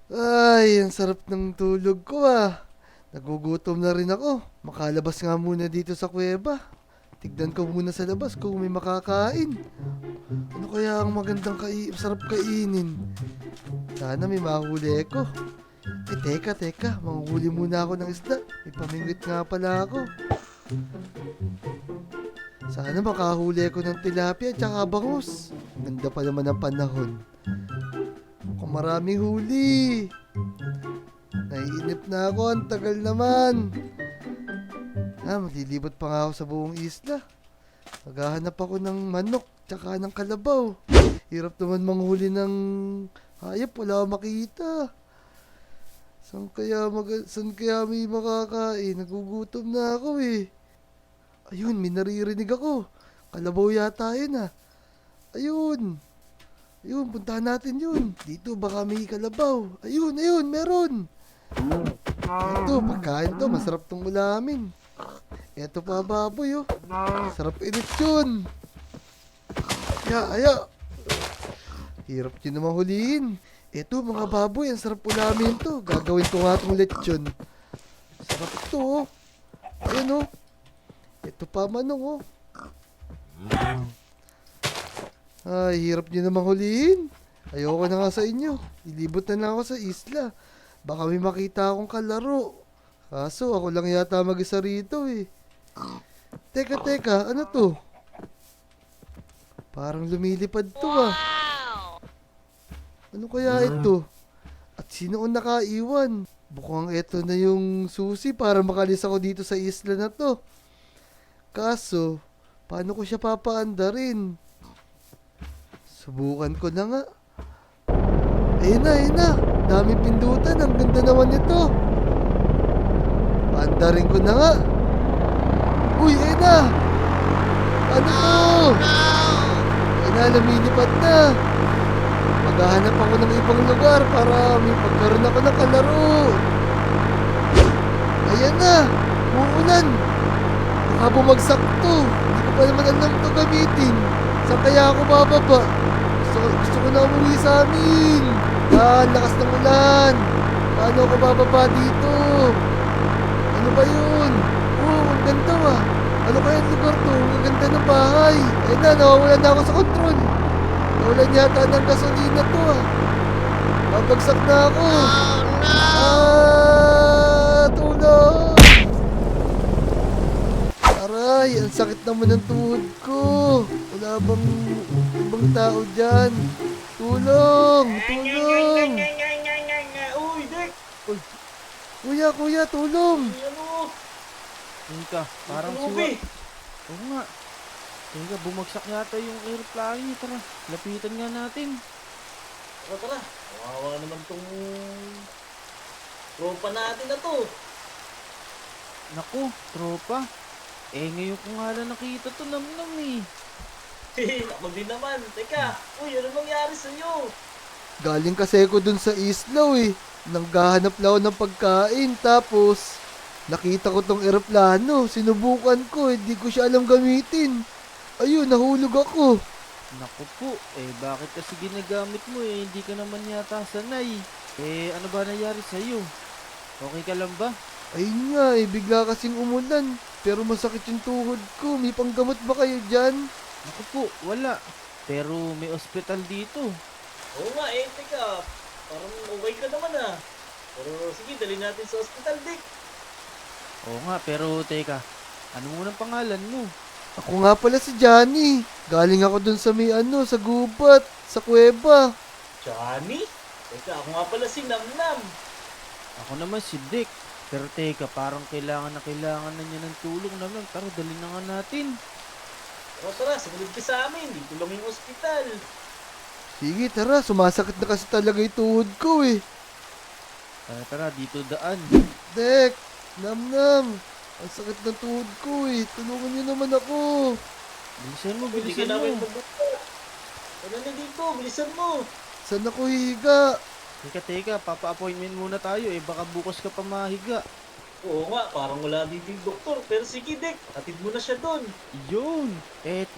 Ay, ang sarap ng tulog ko ah. Nagugutom na rin ako. Makalabas nga muna dito sa kuweba. Tignan ko muna sa labas kung may makakain. Ano kaya ang magandang sarap kainin? Sana may mahuli ko. Teka. Manghuli muna ako ng isda. May pamingwit nga pala ako. Sana makahuli ko ng tilapia at saka bangus. Ganda pa naman ang panahon. Kung maraming huli. Naiinip na ako, ang tagal naman. Malilibot pa nga ako sa buong isla. Maghahanap ako ng manok, tsaka ng kalabaw. Hirap naman manghuli ng hayop, wala akong makita. Saan kaya may makakain? Nagugutom na ako eh. Ayun, may naririnig ako. Kalabaw yata yun ah. Ayun. Ayun, puntahan natin yun. Dito baka may kalabaw. Ayun, meron. Ito, pagkain to, masarap tong ulamin. Ito pa baboy oh. Sarap init yun. Aya. Hirap yun naman huliin. Ito mga baboy, ang sarap ulamin to. Gagawin ko nga itong lechon. Sarap to oh. Ayan oh. Ito pa manong oh. Ay, hirap nyo naman huliin. Ayoko na nga sa inyo. Ilibot na lang ako sa isla. Baka may makita akong kalaro. Kaso ako lang yata mag-isa rito eh. Teka, ano to? Parang lumilipad to ah. Ano kaya ito? At sino ang nakaiwan? Bukang ito na yung susi para makalis ako dito sa isla na to. Kaso, paano ko siya papaandarin? Subukan ko na nga. Ayun na. Dami pindutan. Ang ganda naman nito. Paandarin ko na nga. Uy, ayun na. Ano to? Ayun na, lumilipad na. Maghahanap ako ng ibang lugar para may pagkaroon ako ng kalaro. Ayan na. Uulan. Baka bumagsak to. Hindi ko pa naman alam to gamitin. Saan kaya ako bababa? Gusto ko na umuwi sa amin. Lakas ng ulan. Paano ako bababa dito? Ano ba yun? Ang ganda ah. Ano kaya ang lugar to? Ang ganda ng bahay. Ayun na, nawawalan na ako sa kontrol. Nawalan yata ng gasolina to ah. Babagsak na ako. Oh no! Tulong! Aray, ang sakit naman ng tuhod ko. Wala bang ibang tao dyan? Tulong! Uy, Dek! Uy, kuya, tulong! Ano? Teka, parang Ubi! Oo nga. Teka, bumagsak yata yung airplane niya. Tara, lapitan nga natin. Tara. Kawawa naman tong tropa natin na to. Naku, tropa. Ngayon ko nga lang nakita to, namnam eh. Ako din naman. Teka, uy, ano nangyari sa'yo? Galing kasi ako dun sa islaw eh. Nanggahanap lang ako ng pagkain. Tapos, nakita ko tong eroplano. Sinubukan ko, hindi ko siya alam gamitin. Ayun, nahulog ako. Naku po, bakit kasi ginagamit mo hindi ka naman yata sanay. Ano ba nangyari sa'yo? Okay ka lang ba? Ayun nga eh, bigla kasing umulan. Pero masakit yung tuhod ko. May panggamot ba kayo dyan? Naku po, wala. Pero may ospital dito. Oo nga teka. Parang okay ka naman ah. Pero sige, dali natin sa ospital, Dek. Oo nga, pero teka. Ano munang pangalan mo? Ako nga pala si Johnny. Galing ako dun sa sa gubat, sa kuweba. Johnny? Teka, ako nga pala si Namnam. Ako naman si Dick. Pero teka, parang kailangan na niya ng tulong naman. Tara, dali na nga natin. Tara, sumunod ka sa amin. Dito lang yung ospital. Sige, tara. Sumasakit na kasi talaga yung tuhod ko eh. Tara, dito daan. Dek, Namnam. Ang sakit ng tuhod ko eh. Tulungan niyo naman ako. Bilisan mo, Hindi ka bilisan namin mo. magbuto. Ano na dito? Bilisan mo. Saan ako higa? Teka, papa-appointment muna tayo baka bukas ka pa mahiga. Oo nga, parang wala dito yung doktor. Pero sige, Dek. Atid mo na siya doon. Yun!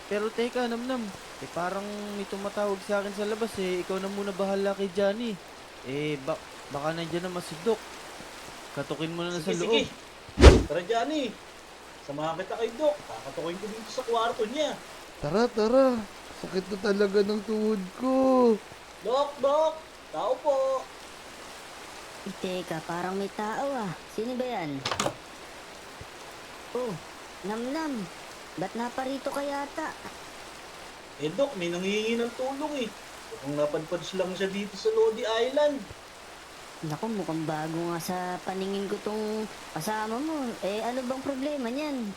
Pero teka, namnam. Parang may tumatawag sa akin sa labas ikaw na muna bahala kay Johnny. Baka nandyan naman si Doc. Katukin mo na sa Sige, loob. sige. Tara, Johnny. Samahan kita kay Doc. Kakatukin ko dito sa kwarto niya. Tara, tara. Sakit na talaga ng tuhod ko. Doc, Doc. Tao po. Teka, parang may tao ah. Sino ba yan? Oh, Namnam. Ba't naparito ka yata? Eh, Doc, may nangihingi ng tulong eh. Mukhang napadpad lang siya dito sa Lodi Island. Naku, mukhang bago nga sa paningin ko tong kasama mo. Eh, ano bang problema niyan?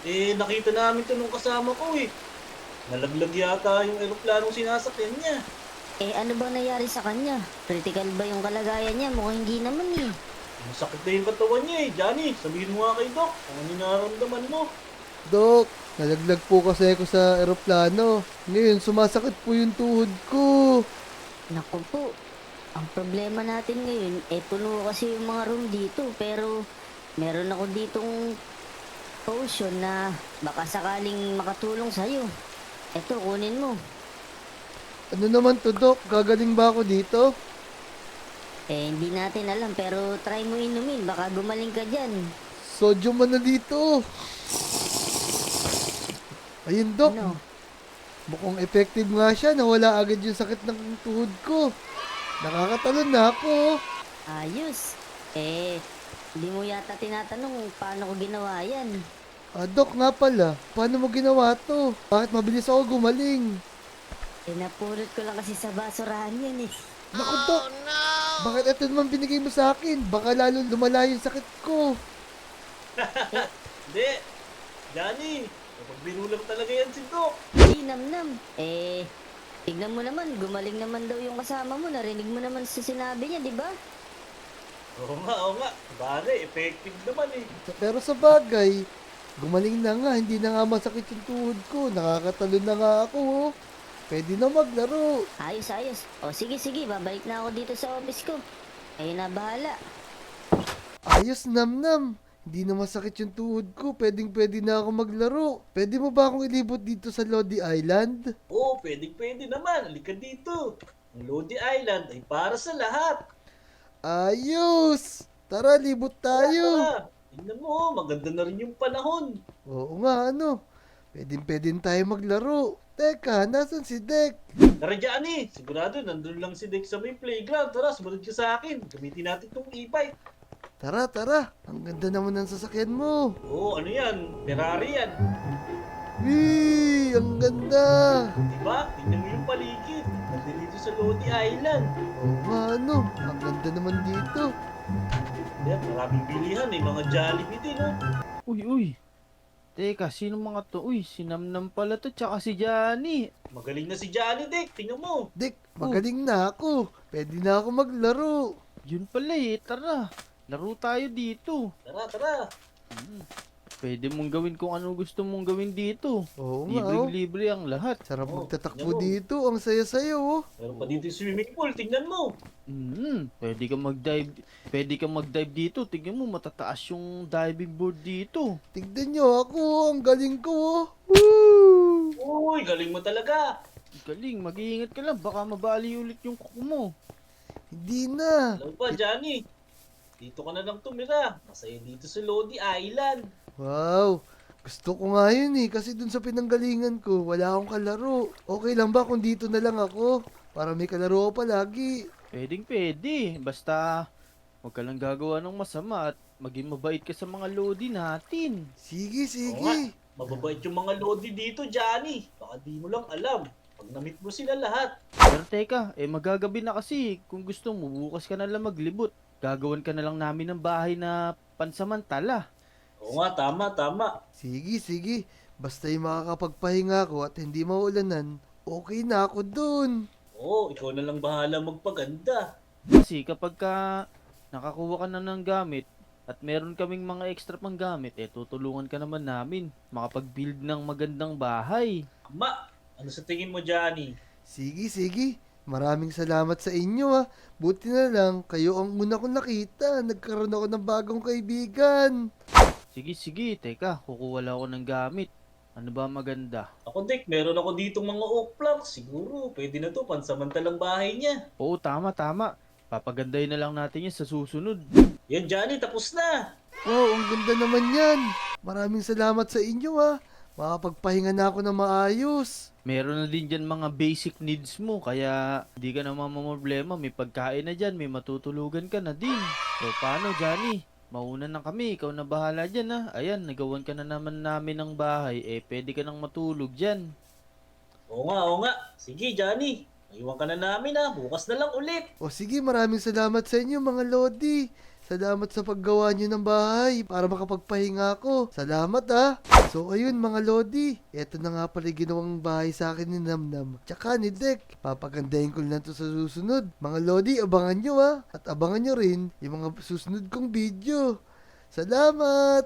Eh, nakita namin ito nung kasama ko eh. Nalaglag yata yung eroplanong sinasakyan niya. Eh, ano bang nangyari sa kanya? Critical ba yung kalagayan niya? Mukhang hindi naman eh. Masakit na yung katawan niya eh. Johnny, sabihin mo nga kay Doc kung ano yung nararamdaman mo. Dok, nalaglag po kasi ako sa eroplano. Ngayon, sumasakit po yung tuhod ko. Naku po, ang problema natin ngayon, eh puno kasi yung mga room dito. Pero meron ako ditong potion na baka sakaling makatulong sa'yo. Eto, kunin mo. Ano naman to, Dok? Gagaling ba ako dito? Eh, hindi natin alam, pero try mo inumin. Baka gumaling ka dyan. Sodium man na dito. Ayun, Dok. Ano? Mukhang effective nga siya. Nawala agad yung sakit ng tuhod ko. Nakakatalon na ako. Ayos. Eh, hindi mo yata tinatanong paano ko ginawa yan. Dok nga pala. Paano mo ginawa to? Bakit mabilis ako gumaling? Eh, napulot ko lang kasi sa basurahan yan eh. Naku, Dok. Bakit ito naman binigay mo sa akin? Baka lalo lumala yung sakit ko. Hindi. Johnny, mapagbiro lang talaga yan si Doc. Hindi, Namnam. Eh, tignan mo naman, gumaling naman daw yung kasama mo. Narinig mo naman sa sinabi niya, di ba? Oo nga. Bagay, effective naman eh. Pero sa bagay, gumaling na nga. Hindi na nga masakit yung tuhod ko. Nakakatalon na nga ako. Oh. Pwede na maglaro. Ayos, ayos. O, sige, babalik na ako dito sa office ko. Kayo na bahala. Ayos, Namnam. Hindi na masakit yung tuhod ko. Pwede na ako maglaro. Pwede mo ba akong ilibot dito sa Lodi Island? Oo, pwede naman. Halika dito. Ang Lodi Island ay para sa lahat. Ayos! Tara, libot tayo. Tara, tingnan mo, maganda na rin yung panahon. Oo nga, ano. Pwede tayo maglaro. Teka, nasan si Dek? Tara, Johnny, sigurado nandun lang si Dex sa may playground. Tara, sumunod ka sa akin. Gamitin natin tong e-bike. Tara. Ang ganda naman ng sasakyan mo. Oo, ano yan? Ferrari yan. Wee! Ang ganda! Diba? Tingnan mo yung paligid. Nandito sa Lodi Island. Oo nga, ano. Ang ganda naman dito. Yan, maraming bilihan. May mga Jollibee din, no? Uy. Teka, sino mga to? Uy, si Namnam pala to, tsaka si Johnny. Magaling na si Johnny, Dick. Tingnan mo. Dek, magaling na ako. Pwede na ako maglaro. Yun pala eh, tara. Laro tayo dito. Tara. Pwede mong gawin kung ano gusto mong gawin dito. Oo nga, oh. Libre ang lahat. Sarap Oo, magtatakbo tingnan mo. dito. Ang saya-saya, oh. Meron pa dito yung swimming pool. Tingnan mo. Pwede kang mag-dive dito. Tingnan mo, matataas yung diving board dito. Tignan nyo ako. Ang galing ko, oh. Woo! Uy, galing mo talaga. Galing, mag-iingat ka lang. Baka mabali ulit yung kuko mo. Hindi na. Alam pa, Johnny. Dito ka na lang tumira. Masaya dito sa Lodi Island. Wow. Gusto ko nga yun eh. Kasi dun sa pinanggalingan ko, wala akong kalaro. Okay lang ba kung dito na lang ako? Para may kalaro ako palagi. Pwede. Basta, huwag ka lang gagawa ng masama at maging mabait ka sa mga lodi natin. Sige. Oo nga, mababait yung mga Lodi dito, Johnny. Baka di mo lang alam. Pag na-meet mo sila lahat. Pero teka, magagabi na kasi. Kung gusto mo, bukas ka na lang maglibot. Gagawan ka na lang namin ng bahay na pansamantala. Oo nga, tama. Sige. Basta yung makakapagpahinga ko at hindi maulanan, okay na ako dun. Oo, ikaw na lang bahala magpaganda. Kasi kapag nakakuha ka na ng gamit at meron kaming mga extra pang gamit, tutulungan ka naman namin makapag-build ng magandang bahay. Ama, ano sa tingin mo, Johnny? Sige. Maraming salamat sa inyo ah. Buti na lang, kayo ang una kong nakita. Nagkaroon ako ng bagong kaibigan. Sige, teka, kukuha lang ako ng gamit. Ano ba maganda? Ako, Dick, meron ako ditong mga oak planks. Siguro, pwede na to, pansamantalang bahay niya. Oo, tama. Papagandahin na lang natin yun sa susunod. Yan, Johnny, tapos na. Wow, ang ganda naman yan. Maraming salamat sa inyo ha. Makapagpahinga na ako ng maayos. Meron na din dyan mga basic needs mo, kaya hindi ka na mamamroblema. May pagkain na dyan, may matutulugan ka na din. O paano, Johnny? Mauna na kami, ikaw na bahala dyan ha. Ayan, nagawan ka na naman namin ng bahay, pwede ka nang matulog dyan. Oo nga, oo nga. Sige, Johnny. Maiwan ka na namin ha. Bukas na lang ulit. O sige, maraming salamat sa inyo mga Lodi. Salamat sa paggawa niyo ng bahay para makapagpahinga ako. Salamat ha. So ayun mga Lodi, eto na nga pala yung ginawang bahay sa akin ni Namnam. Tsaka ni Dek. Papagandahin ko lang to sa susunod. Mga Lodi, abangan nyo ha. At abangan nyo rin yung mga susunod kong video. Salamat!